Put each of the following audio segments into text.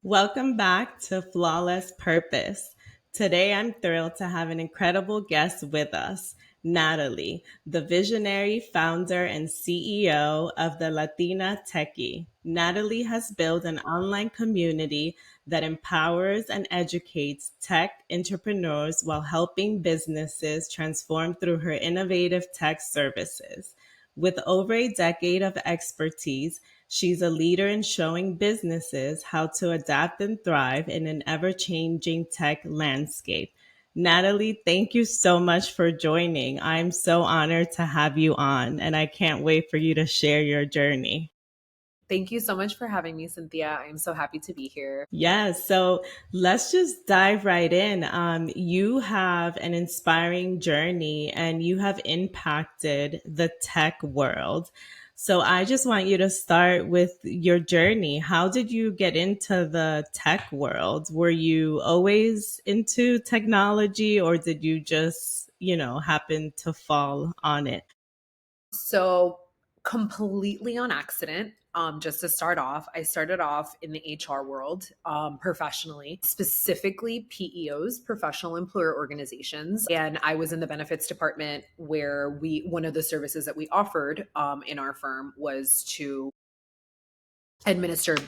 Welcome back to Flawless Purpose. Today, I'm thrilled to have an incredible guest with us, Natalie, the visionary founder and CEO of the Latina Techie. Natalie has built an online community that empowers and educates tech entrepreneurs while helping businesses transform through her innovative tech services. With over a decade of expertise, she's a leader in showing businesses how to adapt and thrive in an ever changing tech landscape. Natalie, thank you so much for joining. I'm so honored to have you on, and I can't wait for you to share your journey. Thank you so much for having me, Cynthia. I'm so happy to be here. Yes, so let's just dive right in. You have an inspiring journey and you have impacted the tech world. So I just want you to start with your journey. How did you get into the tech world? Were you always into technology or did you just, happen to fall on it? So, completely on accident. Just to start off, I started off in the HR world professionally, specifically PEOs, professional employer organizations. And I was in the benefits department where one of the services that we offered in our firm was to administer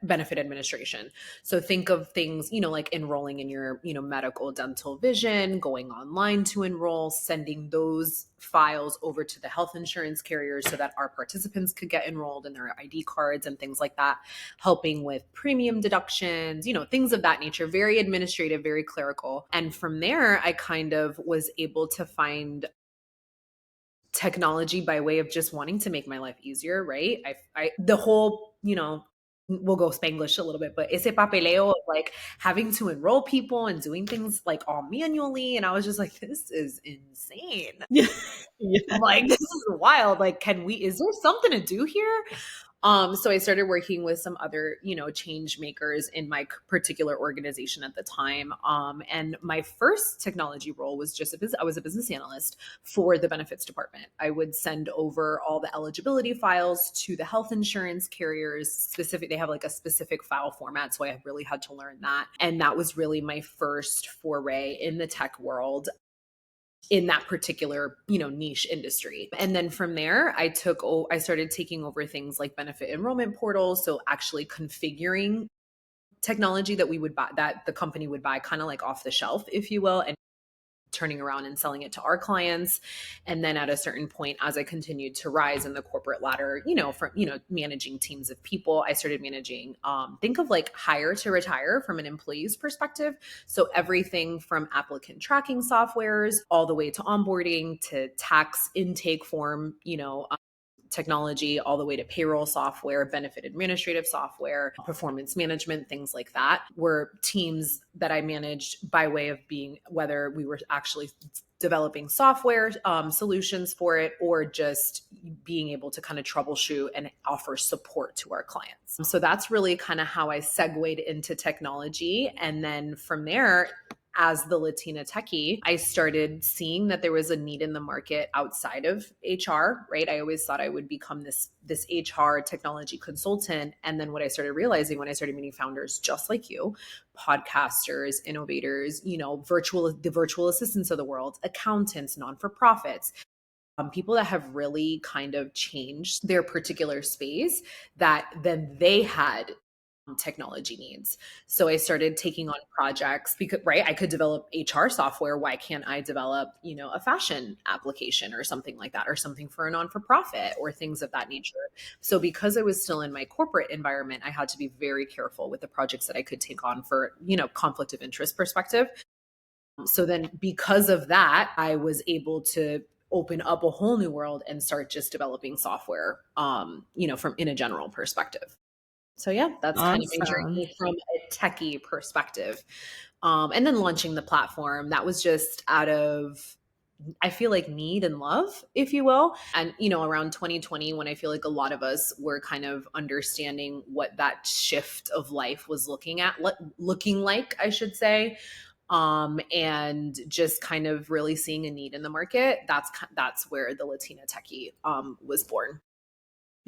benefit administration. So think of things like enrolling in your medical, dental, vision, going online to enroll, sending those files over to the health insurance carriers so that our participants could get enrolled in their ID cards and things like that, helping with premium deductions, things of that nature. Very administrative, very clerical. And from there I kind of was able to find technology by way of just wanting to make my life easier, right? The whole, we'll go Spanglish a little bit, but ese papeleo of like having to enroll people and doing things like all manually. And I was just like, this is insane. Yeah. Yeah. Like, this is wild. Like, is there something to do here? So I started working with some other, change makers in my particular organization at the time. And my first technology role was I was a business analyst for the benefits department. I would send over all the eligibility files to the health insurance carriers. They have like a specific file format. So I really had to learn that. And that was really my first foray in the tech world in that particular niche industry. And then from there I started taking over things like benefit enrollment portals, so actually configuring technology that we would buy, that the company would buy kind of like off the shelf, if you will, and turning around and selling it to our clients. And then at a certain point, as I continued to rise in the corporate ladder, from, managing teams of people, I started managing, think of like hire to retire from an employee's perspective. So everything from applicant tracking softwares all the way to onboarding to tax intake form, technology, all the way to payroll software, benefit administrative software, performance management, things like that, were teams that I managed by way of being, whether we were actually developing software solutions for it or just being able to kind of troubleshoot and offer support to our clients. So that's really kind of how I segued into technology. And then from there, as the Latina Techie, I started seeing that there was a need in the market outside of HR, right? I always thought I would become this HR technology consultant. And then what I started realizing when I started meeting founders just like you, podcasters, innovators, the virtual assistants of the world, accountants, non-for-profits, people that have really kind of changed their particular space, that then they had technology needs. So I started taking on projects because, right, I could develop HR software. Why can't I develop, a fashion application or something like that, or something for a non-for-profit or things of that nature? So because I was still in my corporate environment, I had to be very careful with the projects that I could take on for, conflict of interest perspective. So then because of that, I was able to open up a whole new world and start just developing software, from in a general perspective. So yeah, that's kind of my Awesome. journey from a techie perspective. And then launching the platform, that was just out of, I feel like, need and love, if you will. And, around 2020, when I feel like a lot of us were kind of understanding what that shift of life was looking like, I should say, and just kind of really seeing a need in the market, that's where the Latina Techie was born.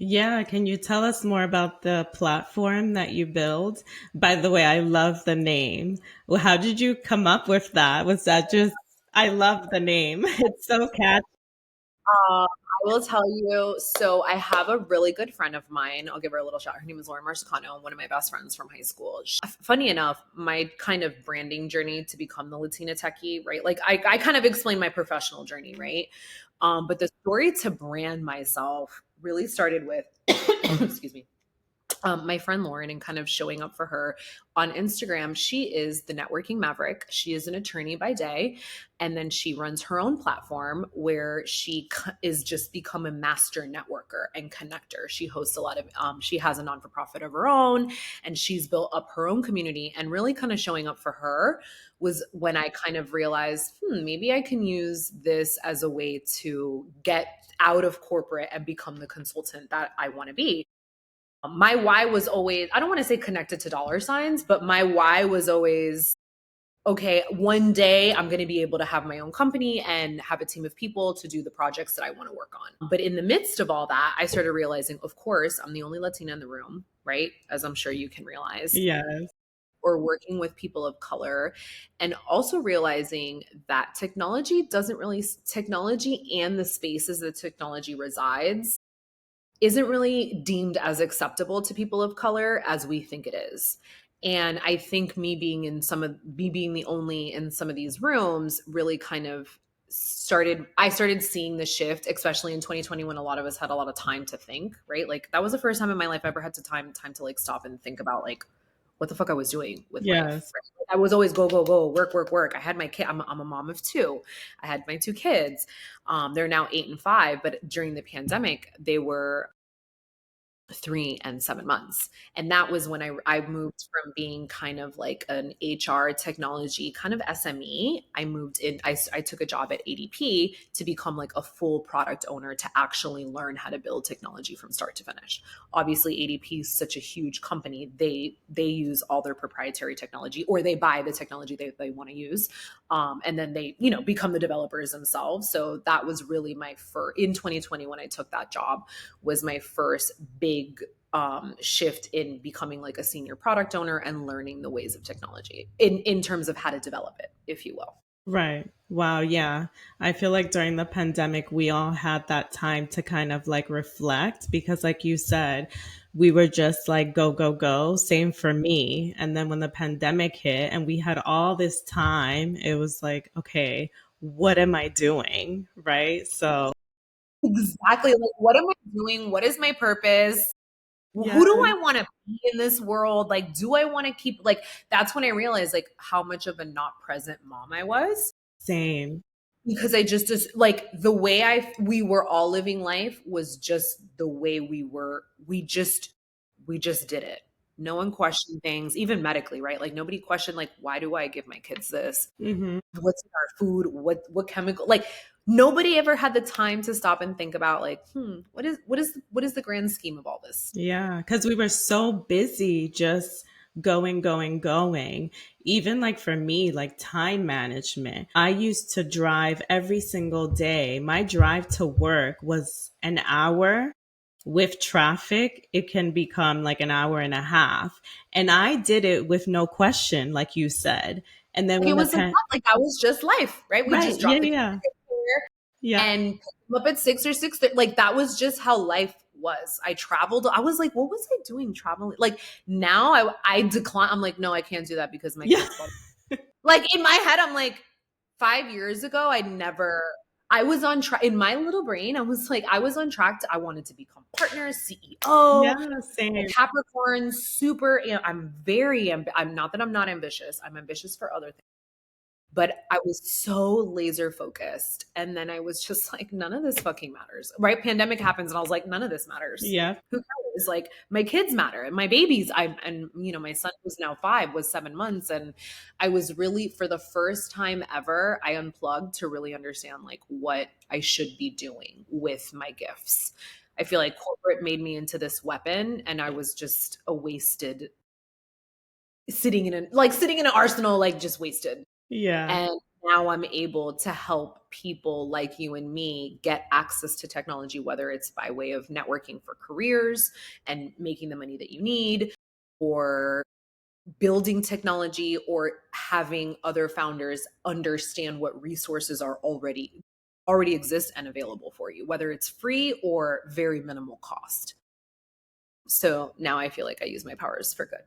Yeah, can you tell us more about the platform that you build? By the way, I love the name. Well, how did you come up with that? Was that just, I love the name. It's so catchy. I will tell you. So I have a really good friend of mine. I'll give her a little shout. Her name is Lauren Marsicano, one of my best friends from high school. Funny enough, my kind of branding journey to become the Latina Techie, right? Like I kind of explained my professional journey, right? But the story to brand myself really started with, excuse me, my friend Lauren and kind of showing up for her on Instagram. She is the networking maverick. She is an attorney by day. And then she runs her own platform where she is just become a master networker and connector. She hosts a lot of, she has a non for profit of her own, and she's built up her own community. And really kind of showing up for her was when I kind of realized, maybe I can use this as a way to get out of corporate and become the consultant that I want to be. My why was always, I don't want to say connected to dollar signs, but my why was always, okay, one day I'm going to be able to have my own company and have a team of people to do the projects that I want to work on. But in the midst of all that, I started realizing, of course, I'm the only Latina in the room, right? As I'm sure you can realize, Yes. or working with people of color, and also realizing that technology and the spaces that technology resides isn't really deemed as acceptable to people of color as we think it is. And I think me being the only in some of these rooms really kind of I started seeing the shift, especially in 2020 when a lot of us had a lot of time to think, right? Like that was the first time in my life I ever had time to like stop and think about like what the fuck I was doing with life. Yes. Right? Like, I was always go, go, go, work, work, work. I had my kid. I'm a mom of two. I had my two kids. They're now 8 and 5, but during the pandemic, they were 3 and 7 months. And that was when I moved from being kind of like an HR technology kind of SME. I moved in, I took a job at ADP to become like a full product owner to actually learn how to build technology from start to finish. Obviously, ADP is such a huge company. They use all their proprietary technology, or they buy the technology they want to use. And then they, become the developers themselves. So that was really my first, in 2020, when I took that job, was my first big shift in becoming like a senior product owner and learning the ways of technology in terms of how to develop it, if you will. Right. Wow. Yeah. I feel like during the pandemic, we all had that time to kind of like reflect because, like you said, we were just like go, go, go. Same for me. And then when the pandemic hit and we had all this time, it was like, okay, what am I doing? Right. So, Exactly. Like, what am I doing? What is my purpose? yeah, Who do I want to be in this world? Like, do I want to keep, like, that's when I realized, like, how much of a not present mom I was. same. Because I just like the way we were all living life was just the way we just did it. No one questioned things, even medically, right? Like nobody questioned like, why do I give my kids this? Hmm. What's in our food? What chemical? Like nobody ever had the time to stop and think about like, what is the grand scheme of all this? Yeah, because we were so busy just going, going, going. Even like for me, like time management. I used to drive every single day. My drive to work was an hour. With traffic, it can become like an hour and a half. And I did it with no question, like you said. And then Like when it the was like that was just life, right? We right, just yeah, dropped the kids yeah, yeah, and pick them up at 6 or 6. Like that was just how life was. I traveled. I was like, what was I doing traveling? Like now I decline. I'm like, no, I can't do that because my yeah, kids love. Like in my head, I'm like, 5 years ago, I was on track in my little brain. I was like, I was on track I wanted to become partner, yeah, CEO, a same. Capricorn, super. I'm not that I'm not ambitious. I'm ambitious for other things, but I was so laser focused. And then I was just like, none of this fucking matters. Right? Pandemic happens and I was like, none of this matters. Yeah, Who cares? Like my kids matter and my babies. My son who's now 5 was 7 months. And I was really, for the first time ever, I unplugged to really understand like what I should be doing with my gifts. I feel like corporate made me into this weapon and I was just a wasted sitting in an arsenal, like just wasted. yeah, And now I'm able to help people like you and me get access to technology, whether it's by way of networking for careers and making the money that you need, or building technology, or having other founders understand what resources are already exist and available for you, whether it's free or very minimal cost. So now I feel like I use my powers for good.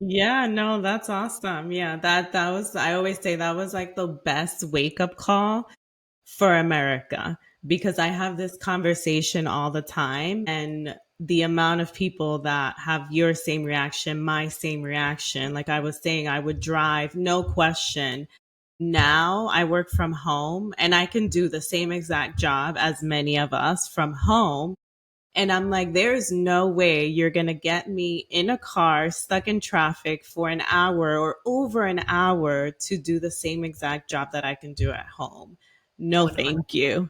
Yeah, no, that's awesome. Yeah, that was, I always say that was like the best wake up call for America, because I have this conversation all the time, and the amount of people that have your same reaction, my same reaction. Like I was saying, I would drive, no question. Now I work from home and I can do the same exact job as many of us from home. And I'm like, there's no way you're going to get me in a car stuck in traffic for an hour or over an hour to do the same exact job that I can do at home. No, 100. thank you.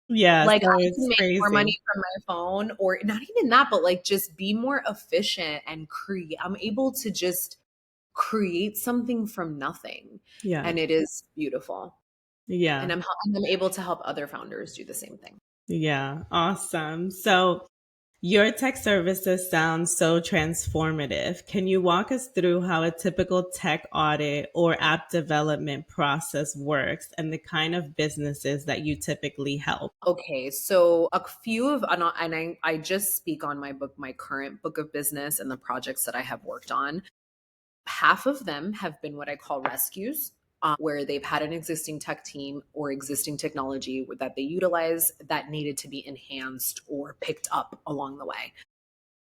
Yeah, so Like, I can it's make more crazy. money from my phone, or not even that, but, like, just be more efficient and create. I'm able to just create something from nothing, Yeah. and it is beautiful, Yeah. and I'm able to help other founders do the same thing. Yeah. Awesome. So your tech services sound so transformative. Can you walk us through how a typical tech audit or app development process works and the kind of businesses that you typically help? Okay, so a few of and I just speak on my current book of business and the projects that I have worked on. Half of them have been what I call rescues, where they've had an existing tech team or existing technology that they utilize that needed to be enhanced or picked up along the way.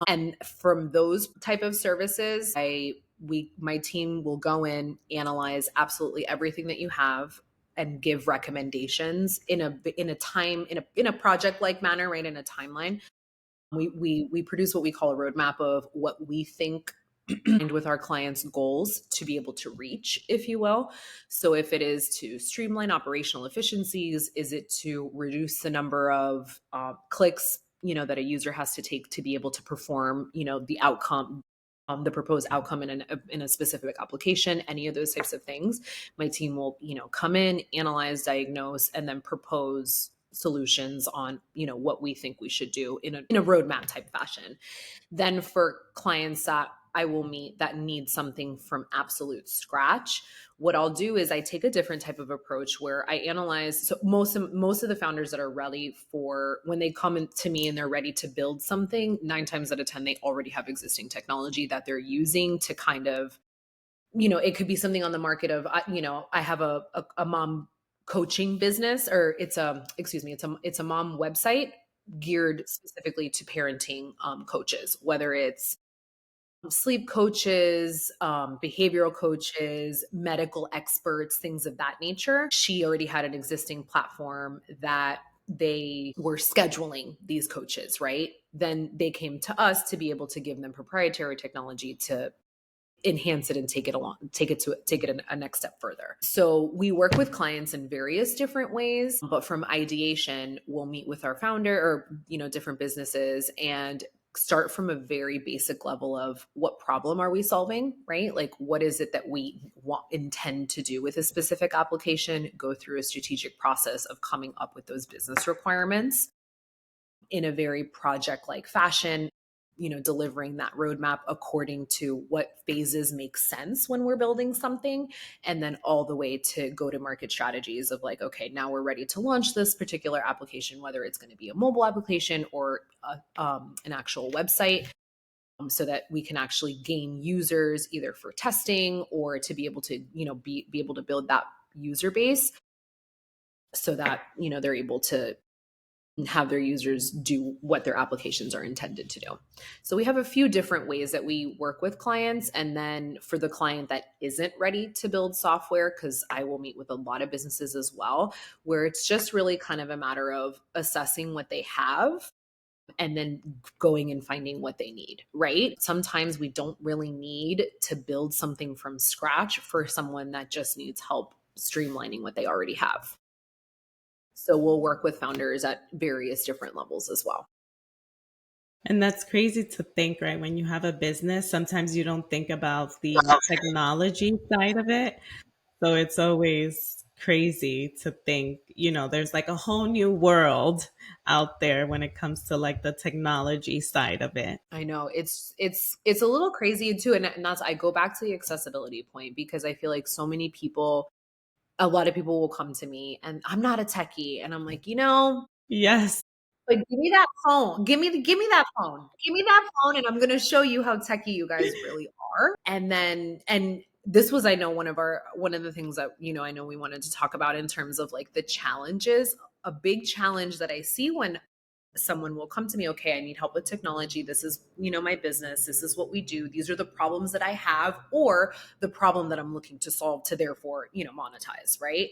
And from those type of services, my team will go in, analyze absolutely everything that you have, and give recommendations in a time in a project like manner, right, in a timeline. We produce what we call a roadmap of what we think and with our clients' goals to be able to reach, if you will. So if it is to streamline operational efficiencies, is it to reduce the number of clicks, that a user has to take to be able to perform, the outcome, the proposed outcome in a specific application, any of those types of things. My team will, come in, analyze, diagnose, and then propose solutions on, what we think we should do in a roadmap type fashion. Then for clients that I will meet that need something from absolute scratch, what I'll do is I take a different type of approach where I analyze. So most of the founders that are ready for when they come to me and they're ready to build something, 9 times out of 10 they already have existing technology that they're using to kind of, it could be something on the market of, I have a mom coaching business, or it's a mom website geared specifically to parenting coaches, whether it's sleep coaches, behavioral coaches, medical experts, things of that nature. She already had an existing platform that they were scheduling these coaches, right? Then they came to us to be able to give them proprietary technology to enhance it and take it a next step further. So we work with clients in various different ways, but from ideation, we'll meet with our founder or, different businesses and start from a very basic level of what problem are we solving, right? Like what is it that we intend to do with a specific application, go through a strategic process of coming up with those business requirements in a very project like fashion, delivering that roadmap according to what phases make sense when we're building something, and then all the way to go to market strategies of like, okay, now we're ready to launch this particular application, whether it's going to be a mobile application or an actual website, so that we can actually gain users either for testing or to be able to, be able to build that user base so that, they're able to have their users do what their applications are intended to do. So we have a few different ways that we work with clients. And then for the client that isn't ready to build software, because I will meet with a lot of businesses as well, where it's just really kind of a matter of assessing what they have and then going and finding what they need, right? Sometimes we don't really need to build something from scratch for someone that just needs help streamlining what they already have. So we'll work with founders at various different levels as well. And that's crazy to think, right? When you have a business, sometimes you don't think about the technology side of it. So it's always crazy to think, there's like a whole new world out there when it comes to like the technology side of it. I know it's a little crazy too, and that's I go back to the accessibility point because I feel like so many people, a lot of people will come to me, and I'm not a techie, and I'm like, Yes. like give me that phone, give me that phone, give me that phone, and I'm gonna show you how techie you guys really are. And this was, I know, one of the things that I know we wanted to talk about in terms of like the challenges. A big challenge that I see when someone will come to me, okay, I need help with technology, this is my business, this is what we do, these are the problems that I have, or the problem that I'm looking to solve to therefore monetize, right?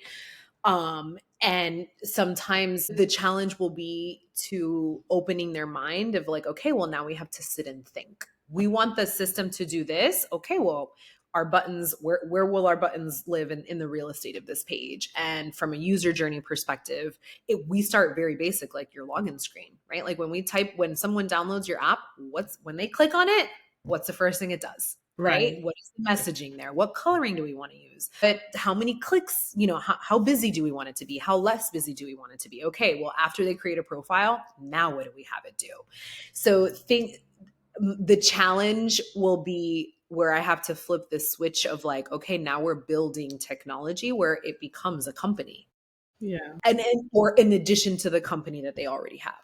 And sometimes the challenge will be to opening their mind of like, okay, well, now we have to sit and think. We want the system to do this. Okay, well, our buttons, where will our buttons live in the real estate of this page? And from a user journey perspective, we start very basic, like your login screen, right? Like when someone downloads your app, when they click on it, what's the first thing it does? Right? Right. What is the messaging there? What coloring do we want to use? But how many clicks, how busy do we want it to be? How less busy do we want it to be? Okay, well, after they create a profile, now what do we have it do? So the challenge will be where I have to flip the switch of like, okay, now we're building technology where it becomes a company. Yeah. And or in addition to the company that they already have.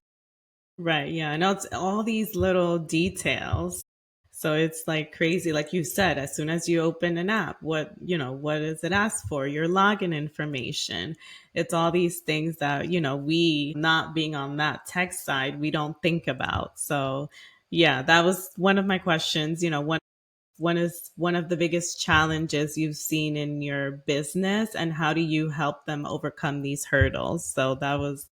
Right. Yeah. I know it's all these little details. So it's like crazy. Like you said, as soon as you open an app, what does it ask for? Your login information. It's all these things that, we not being on that tech side, we don't think about. So yeah, that was one of my questions. One is one of the biggest challenges you've seen in your business, and how do you help them overcome these hurdles? So that was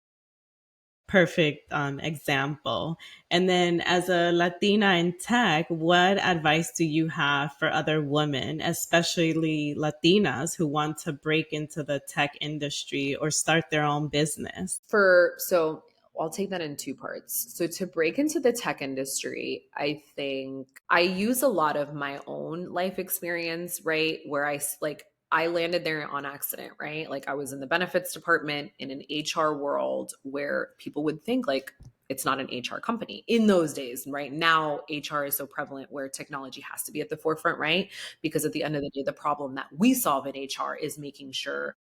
perfect example. And then, as a Latina in tech, what advice do you have for other women, especially Latinas, who want to break into the tech industry or start their own business? So I'll take that in two parts. So to break into the tech industry, I think I use a lot of my own life experience, right? Where I landed there on accident, right? Like I was in the benefits department in an HR world where people would think like it's not an HR company in those days, right? Now HR is so prevalent where technology has to be at the forefront, right? Because at the end of the day, the problem that we solve in HR is making sure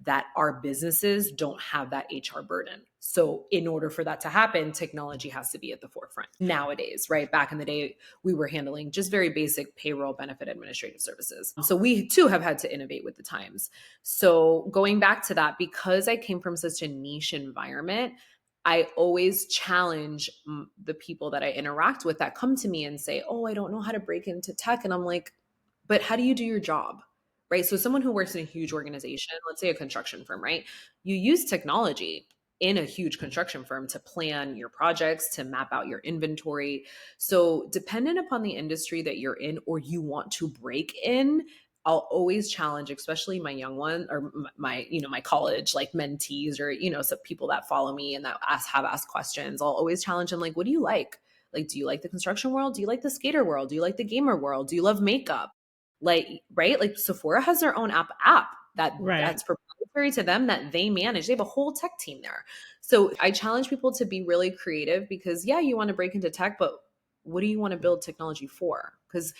that our businesses don't have that HR burden. So, in order for that to happen, technology has to be at the forefront nowadays, right? Back in the day, we were handling just very basic payroll, benefit administrative services. So, we too have had to innovate with the times. So, going back to that, because I came from such a niche environment, I always challenge the people that I interact with that come to me and say, oh, I don't know how to break into tech. And I'm like, but how do you do your job? Right. So someone who works in a huge organization, let's say a construction firm, right? You use technology in a huge construction firm to plan your projects, to map out your inventory. So dependent upon the industry that you're in or you want to break in, I'll always challenge, especially my young one or my college like mentees or, some people that follow me and that have asked questions. I'll always challenge them like, what do you like? Like, do you like the construction world? Do you like the skater world? Do you like the gamer world? Do you love makeup? Like, right? Like Sephora has their own app Right. that's proprietary to them that they manage. They have a whole tech team there. So I challenge people to be really creative because yeah, you want to break into tech, but what do you want to build technology for? Because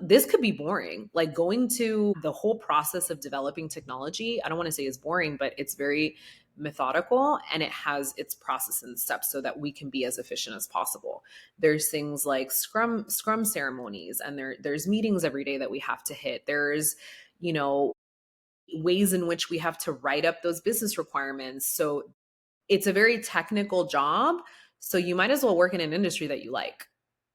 this could be boring. Like going to the whole process of developing technology, I don't want to say is boring, but it's very methodical and it has its process and steps so that we can be as efficient as possible. There's things like scrum ceremonies and there's meetings every day that we have to hit. There's ways in which we have to write up those business requirements. So it's a very technical job, so you might as well work in an industry that you like,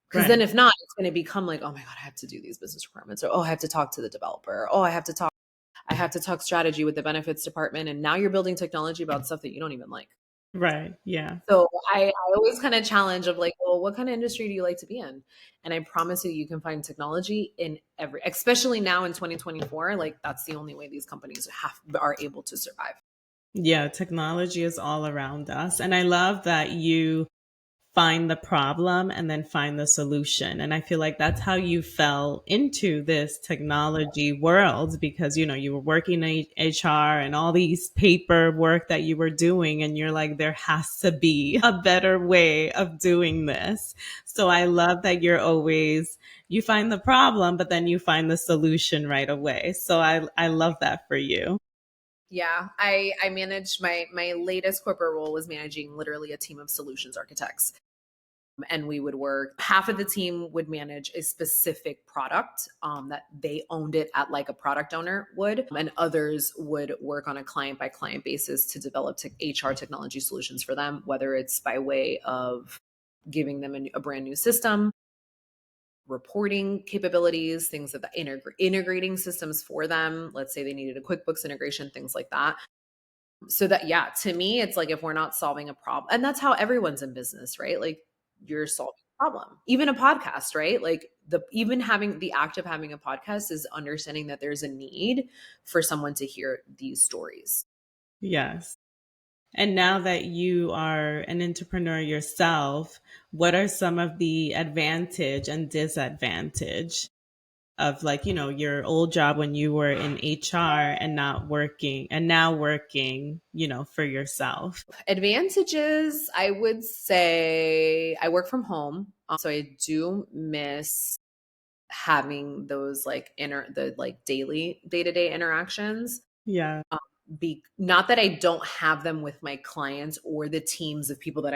because then Right. if not, it's going to become like, oh my god, I have to do these business requirements, or oh, I have to talk to the developer, or, oh, I have to talk strategy with the benefits department, and now you're building technology about stuff that you don't even like. Right. Yeah. So I always kind of challenge of like, well, what kind of industry do you like to be in? And I promise you, you can find technology in especially now in 2024. Like that's the only way these companies are able to survive. Yeah. Technology is all around us. And I love that you find the problem and then find the solution. And I feel like that's how you fell into this technology world because, you know, you were working in HR and all these paperwork that you were doing. And you're like, there has to be a better way of doing this. So I love that you find the problem, but then you find the solution right away. So I love that for you. Yeah, I managed my latest corporate role was managing literally a team of solutions architects. And we would work, half of the team would manage a specific product that they owned it at like a product owner would, and others would work on a client by client basis to develop HR technology solutions for them, whether it's by way of giving them a brand new system, reporting capabilities, things that integrating systems for them. Let's say they needed a QuickBooks integration, things like that. So that, yeah, to me, it's like if we're not solving a problem, and that's how everyone's in business, right? Like you're solving a problem. Even a podcast, right? Like even having the act of having a podcast is understanding that there's a need for someone to hear these stories. Yes. And now that you are an entrepreneur yourself, what are some of the advantage and disadvantage of like, you know, your old job when you were in HR and not working and now working, you know, for yourself? Advantages, I would say I work from home. So I do miss having those like the like daily day-to-day interactions. Yeah. Be not that I don't have them with my clients or the teams of people that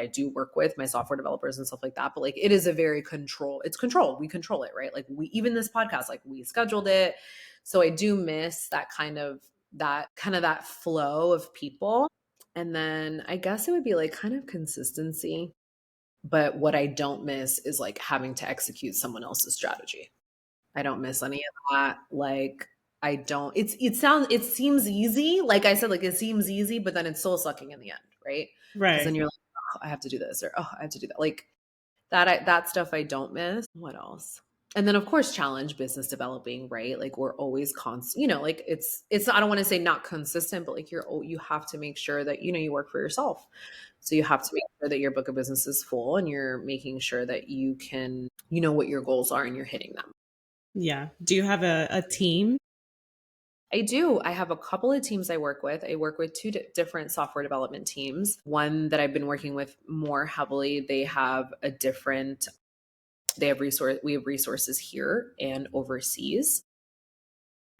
I do work with, my software developers and stuff like that, but like it is a very it's controlled. We control it, right? Like we, even this podcast, like we scheduled it. So I do miss that flow of people. And then I guess it would be like kind of consistency. But what I don't miss is like having to execute someone else's strategy. I don't miss any of that. Like I don't it seems easy. Like I said, like it seems easy, but then it's soul sucking in the end, right? Because then Right. you're like, oh, I have to do this or oh, I have to do that. Like that stuff I don't miss. What else? And then of course challenge business developing, right? Like we're always constant, like it's I don't want to say not consistent, but like you have to make sure that you work for yourself. So you have to make sure that your book of business is full and you're making sure that you know what your goals are and you're hitting them. Yeah. Do you have a team? I do. I have a couple of teams I work with. I work with two different software development teams. One that I've been working with more heavily, we have resources here and overseas.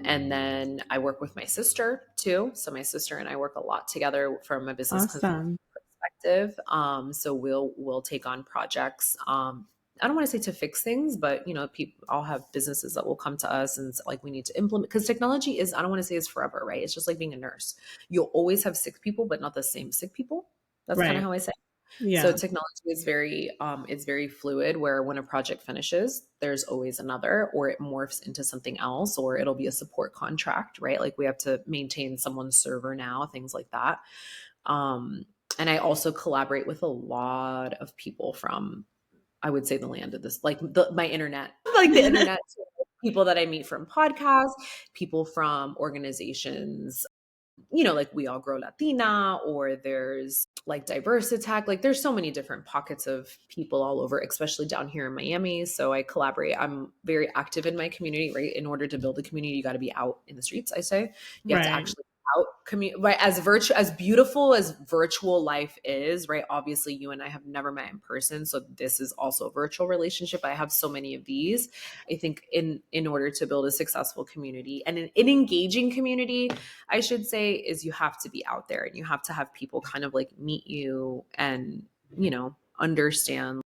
And then I work with my sister too. So my sister and I work a lot together from a business Awesome. perspective. So we'll take on projects. I don't want to say to fix things, but people all have businesses that will come to us and like we need to implement, because technology is, I don't want to say is forever, right? It's just like being a nurse. You'll always have sick people, but not the same sick people. That's kind of Right. how I say. So Yeah. technology is it's very fluid, where when a project finishes, there's always another, or it morphs into something else, or it'll be a support contract, right? Like we have to maintain someone's server now, things like that. Um, and I also collaborate with a lot of people from, I would say, the land of this, like my internet, like the internet, people that I meet from podcasts, people from organizations, like We All Grow Latina, or there's like Diverse Attack. Like there's so many different pockets of people all over, especially down here in Miami. So I collaborate. I'm very active in my community, right? In order to build a community, you got to be out in the streets, I say. You have to Right. actually out right, as beautiful as virtual life is, right? Obviously you and I have never met in person, so this is also a virtual relationship. I have so many of these. I think in order to build a successful community and an engaging community, I should say, is you have to be out there and you have to have people kind of like meet you and understand.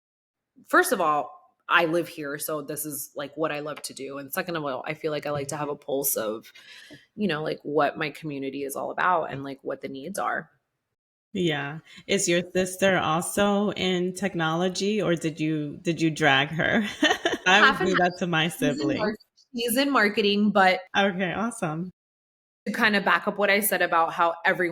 First of all, I live here, so this is like what I love to do. And second of all, I feel like I like to have a pulse of, like what my community is all about and like what the needs are. Yeah. Is your sister also in technology or did you drag her? I Half would and do half. that to my siblings. She's in marketing, but Okay, awesome. to kind of back up what I said about how every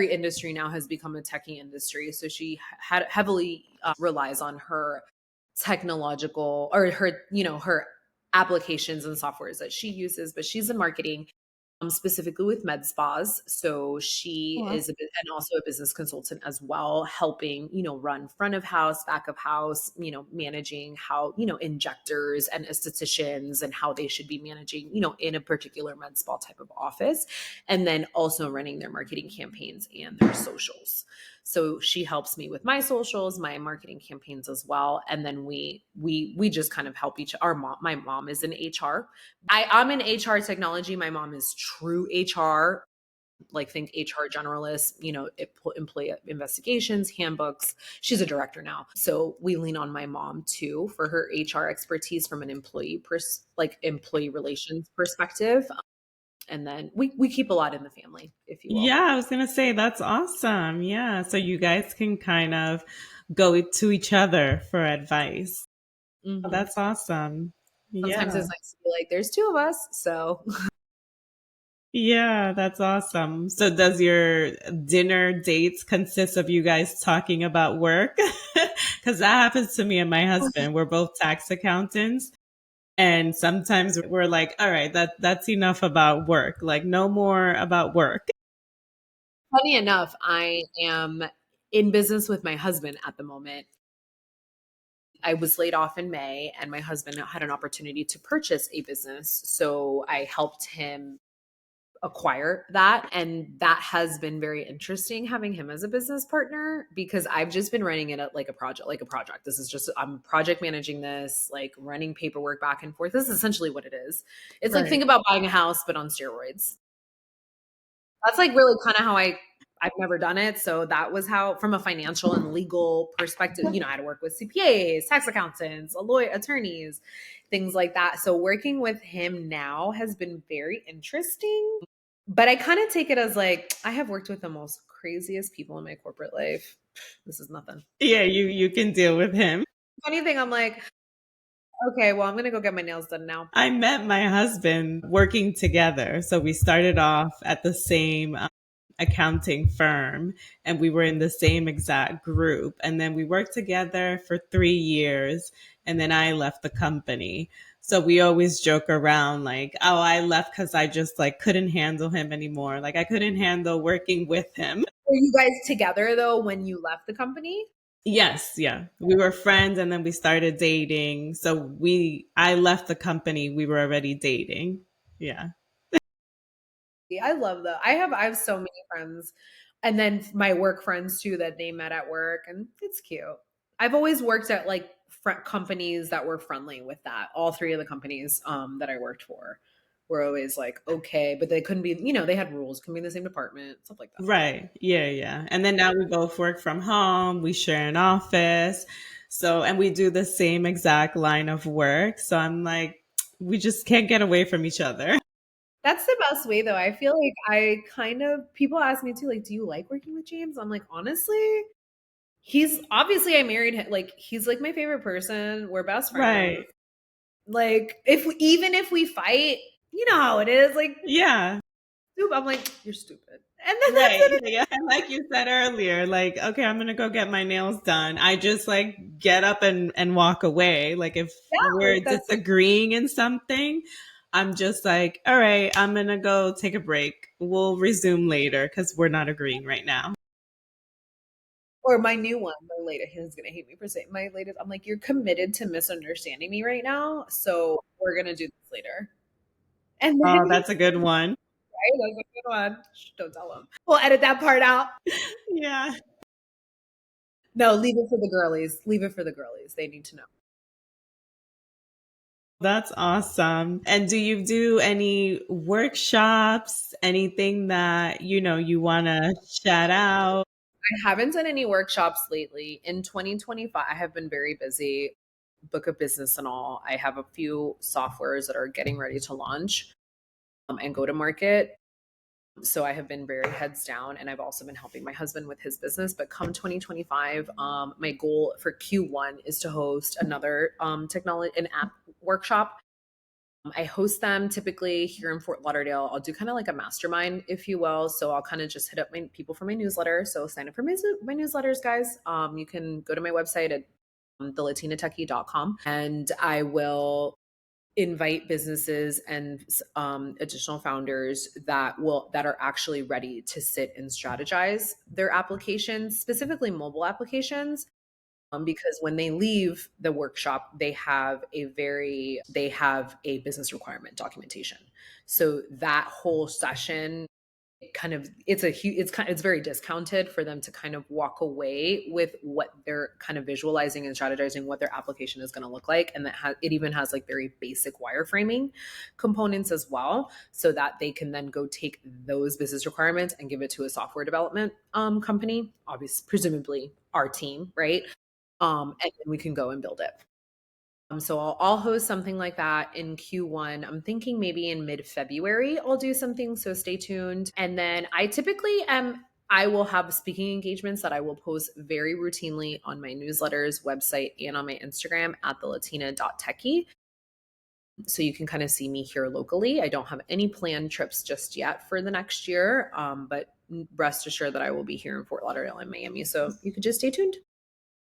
industry now has become a techie industry. So she had heavily relies on her technological, or her applications and softwares that she uses, but she's in marketing. specifically with med spas. So she Well, is and also a business consultant as well, helping, run front of house, back of house, managing how, injectors and estheticians and how they should be managing, in a particular med spa type of office. And then also running their marketing campaigns and their socials. So she helps me with my socials, my marketing campaigns as well. And then we just kind of help our mom. My mom is in HR. I'm in HR technology. My mom is true HR, like think HR generalist, employee investigations, handbooks. She's a director now. So we lean on my mom too for her HR expertise from an employee relations perspective. And then we keep a lot in the family, if you will. yeah, I was gonna say that's awesome. Yeah, so you guys can kind of go to each other for advice. Oh, Hmm. that's awesome. Sometimes Yeah. it's nice to be like, there's two of us. So Yeah, that's awesome. So does your dinner dates consist of you guys talking about work? Because that happens to me and my husband. We're both tax accountants. And sometimes we're like, all right, that's enough about work. Like no more about work. funny enough, I am in business with my husband at the moment. I was laid off in May, and my husband had an opportunity to purchase a business. So I helped him acquire that. And that has been very interesting having him as a business partner because I've just been running it like a project, This is just, I'm project managing this, like running paperwork back and forth. This is essentially what it is. It's like, Right. think about buying a house, but on steroids. That's like really kind of how I've never done it. So that was how, from a financial and legal perspective, I had to work with CPAs, tax accountants, attorneys, things like that. So working with him now has been very interesting. But I kind of take it as like, I have worked with the most craziest people in my corporate life. This is nothing. Yeah, you can deal with him. Funny thing, I'm like, okay, well, I'm going to go get my nails done now. I met my husband working together. So we started off at the same accounting firm and we were in the same exact group. And then we worked together for 3 years and then I left the company. So we always joke around like, oh, I left because I just like couldn't handle him anymore. Like I couldn't handle working with him. Were you guys together though when you left the company? Yes, yeah. We were friends and then we started dating. So I left the company, we were already dating. Yeah. I love that. I have so many friends, and then my work friends too that they met at work, and it's cute. I've always worked at like companies that were friendly with that. All three of the companies that I worked for were always like okay, but they couldn't be. They had rules. Couldn't be in the same department, stuff like that. Right. Yeah, yeah. And then now we both work from home, we share an office. So, and we do the same exact line of work. So I'm like, we just can't get away from each other. That's the best way though. I feel like I kind of people ask me too, like, do you like working with James? I'm like, honestly, he's obviously I married him. Like, he's like my favorite person. We're best friends. Right. Like, even if we fight, you know how it is. Like, Yeah. I'm like, you're stupid, and then that's Right. it. Yeah. And like you said earlier, like, okay, I'm gonna go get my nails done. I just like get up and walk away. Like if Yeah, we're like that's. disagreeing in something, I'm just like, all right, I'm gonna go take a break. We'll resume later because we're not agreeing right now. Or my new one, my latest. He's gonna hate me for saying my latest. I'm like, you're committed to misunderstanding me right now, so we're gonna do this later. And then Oh, he's that's a good one. right. That's a good one. Shh, don't tell him. We'll edit that part out. Yeah. No, leave it for the girlies. Leave it for the girlies. They need to know. That's awesome. And do you do any workshops, anything that, you want to shout out? I haven't done any workshops lately. In 2025, I have been very busy, book of business and all. I have a few softwares that are getting ready to launch and go to market. So I have been very heads down, and I've also been helping my husband with his business. But come 2025, my goal for Q1 is to host another technology an app workshop. I host them typically here in Fort Lauderdale. I'll do kind of like a mastermind, if you will. So I'll kind of just hit up my people for my newsletter. So sign up for my newsletters, guys. You can go to my website at thelatinatechie.com, and I will invite businesses and additional founders that are actually ready to sit and strategize their applications, specifically mobile applications, because when they leave the workshop, they have a business requirement documentation. So that whole session, kind of it's very discounted for them to kind of walk away with what they're kind of visualizing and strategizing what their application is going to look like, and it even has like very basic wireframing components as well, so that they can then go take those business requirements and give it to a software development company, obviously presumably our team, right? And then we can go and build it. So I'll host something like that in Q1. I'm thinking maybe in mid-February I'll do something, so stay tuned. And then I will have speaking engagements that I will post very routinely on my newsletters, website, and on my Instagram at the Latina.Techie. So you can kind of see me here locally. I don't have any planned trips just yet for the next year, but rest assured that I will be here in Fort Lauderdale and Miami. So you could just stay tuned.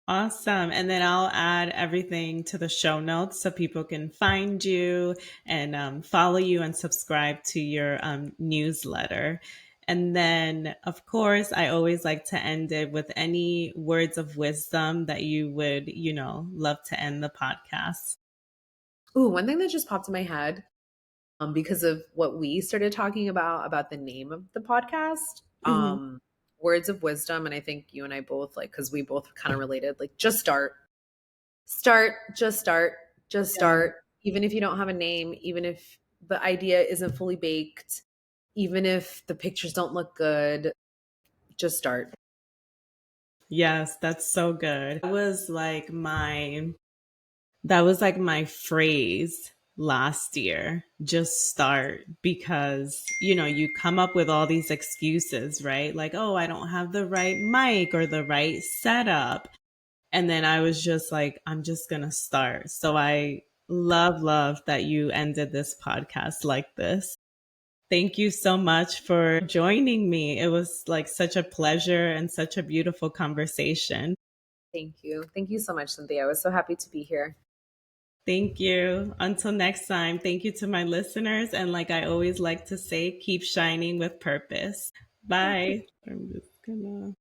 Awesome. And then I'll add everything to the show notes so people can find you and follow you and subscribe to your newsletter. And then, of course, I always like to end it with any words of wisdom that you would, love to end the podcast. Ooh, one thing that just popped in my head, because of what we started talking about the name of the podcast, Mhm. words of wisdom. And I think you and I both, like, because we both kind of related, like, just start, even if you don't have a name, even if the idea isn't fully baked, even if the pictures don't look good, just start. Yes, that's so good. That was like my phrase last year. Just start, because, you come up with all these excuses, right? Like, oh, I don't have the right mic or the right setup. And then I was just like, I'm just going to start. So I love that you ended this podcast like this. Thank you so much for joining me. It was like such a pleasure and such a beautiful conversation. Thank you. Thank you so much, Cynthia. I was so happy to be here. Thank you. Until next time, thank you to my listeners. And like I always like to say, keep shining with purpose. Bye. I'm just gonna